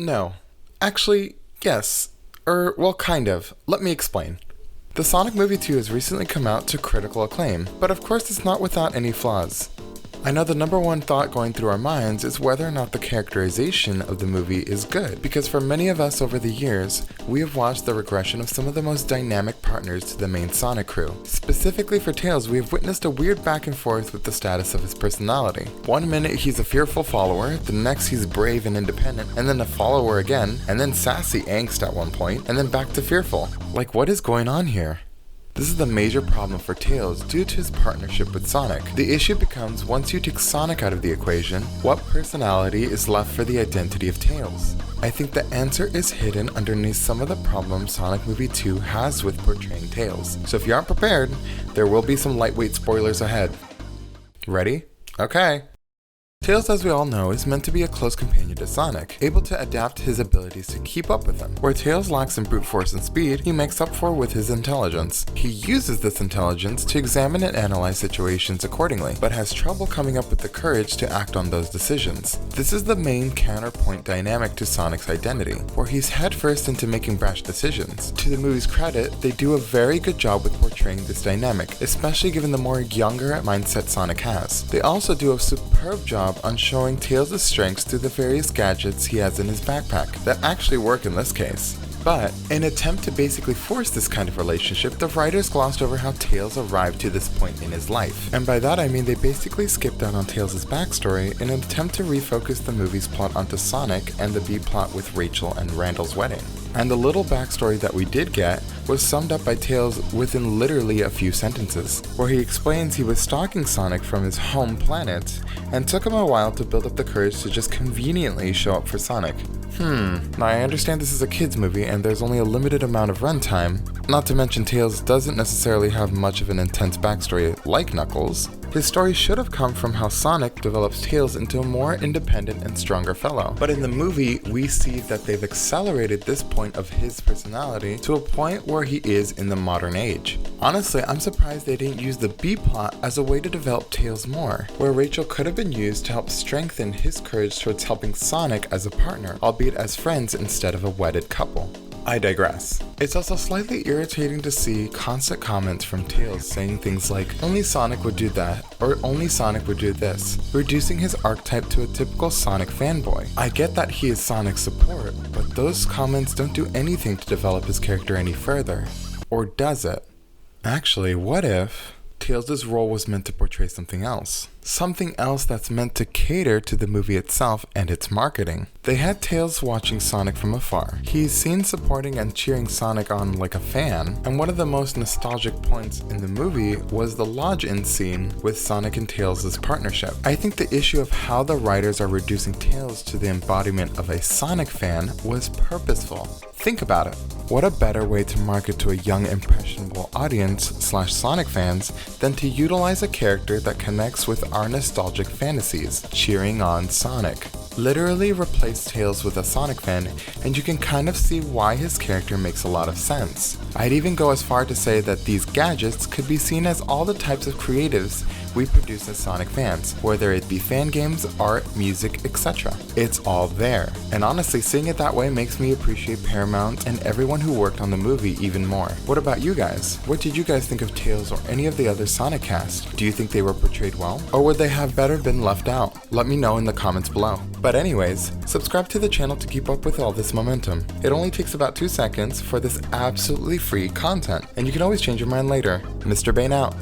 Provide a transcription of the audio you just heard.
No. Actually, yes. Well, kind of. Let me explain. The Sonic Movie 2 has recently come out to critical acclaim, but of course it's not without any flaws. I know the number one thought going through our minds is whether or not the characterization of the movie is good, because for many of us over the years, we have watched the regression of some of the most dynamic partners to the main Sonic crew. Specifically for Tails, we have witnessed a weird back and forth with the status of his personality. One minute he's a fearful follower, the next he's brave and independent, and then a follower again, and then sassy angst at one point, and then back to fearful. Like, what is going on here? This is the major problem for Tails due to his partnership with Sonic. The issue becomes, once you take Sonic out of the equation, what personality is left for the identity of Tails? I think the answer is hidden underneath some of the problems Sonic Movie 2 has with portraying Tails. So if you aren't prepared, there will be some lightweight spoilers ahead. Ready? Okay. Tails, as we all know, is meant to be a close companion to Sonic, able to adapt his abilities to keep up with him. Where Tails lacks in brute force and speed, he makes up for with his intelligence. He uses this intelligence to examine and analyze situations accordingly, but has trouble coming up with the courage to act on those decisions. This is the main counterpoint dynamic to Sonic's identity, where he's headfirst into making brash decisions. To the movie's credit, they do a very good job with portraying this dynamic, especially given the more younger mindset Sonic has. They also do a superb job on showing Tails' strengths through the various gadgets he has in his backpack that actually work in this case. But, in an attempt to basically force this kind of relationship, the writers glossed over how Tails arrived to this point in his life. And by that I mean they basically skipped out on Tails' backstory in an attempt to refocus the movie's plot onto Sonic and the B-plot with Rachel and Randall's wedding. And the little backstory that we did get was summed up by Tails within literally a few sentences, where he explains he was stalking Sonic from his home planet, and took him a while to build up the courage to just conveniently show up for Sonic. Now I understand this is a kids movie and there's only a limited amount of runtime, not to mention Tails doesn't necessarily have much of an intense backstory like Knuckles. His story should have come from how Sonic develops Tails into a more independent and stronger fellow. But in the movie, we see that they've accelerated this point of his personality to a point where he is in the modern age. Honestly, I'm surprised they didn't use the B-plot as a way to develop Tails more, where Rachel could have been used to help strengthen his courage towards helping Sonic as a partner, albeit as friends instead of a wedded couple. I digress. It's also slightly irritating to see constant comments from Tails saying things like, only Sonic would do that, or only Sonic would do this, reducing his archetype to a typical Sonic fanboy. I get that he is Sonic's support, but those comments don't do anything to develop his character any further. Or does it? Actually, what if Tails' role was meant to portray something else? Something else that's meant to cater to the movie itself and its marketing. They had Tails watching Sonic from afar. He's seen supporting and cheering Sonic on like a fan, and one of the most nostalgic points in the movie was the lodge-in scene with Sonic and Tails' partnership. I think the issue of how the writers are reducing Tails to the embodiment of a Sonic fan was purposeful. Think about it. What a better way to market to a young impressionable audience / Sonic fans than to utilize a character that connects with our nostalgic fantasies, cheering on Sonic. Literally replace Tails with a Sonic fan, and you can kind of see why his character makes a lot of sense. I'd even go as far to say that these gadgets could be seen as all the types of creatives we produce as Sonic fans, whether it be fan games, art, music, etc. It's all there. And honestly, seeing it that way makes me appreciate Paramount and everyone who worked on the movie even more. What about you guys? What did you guys think of Tails or any of the other Sonic cast? Do you think they were portrayed well? Or would they have better been left out? Let me know in the comments below. But anyways, subscribe to the channel to keep up with all this momentum. It only takes about 2 seconds for this absolutely free content, and you can always change your mind later. Mr. Bane out.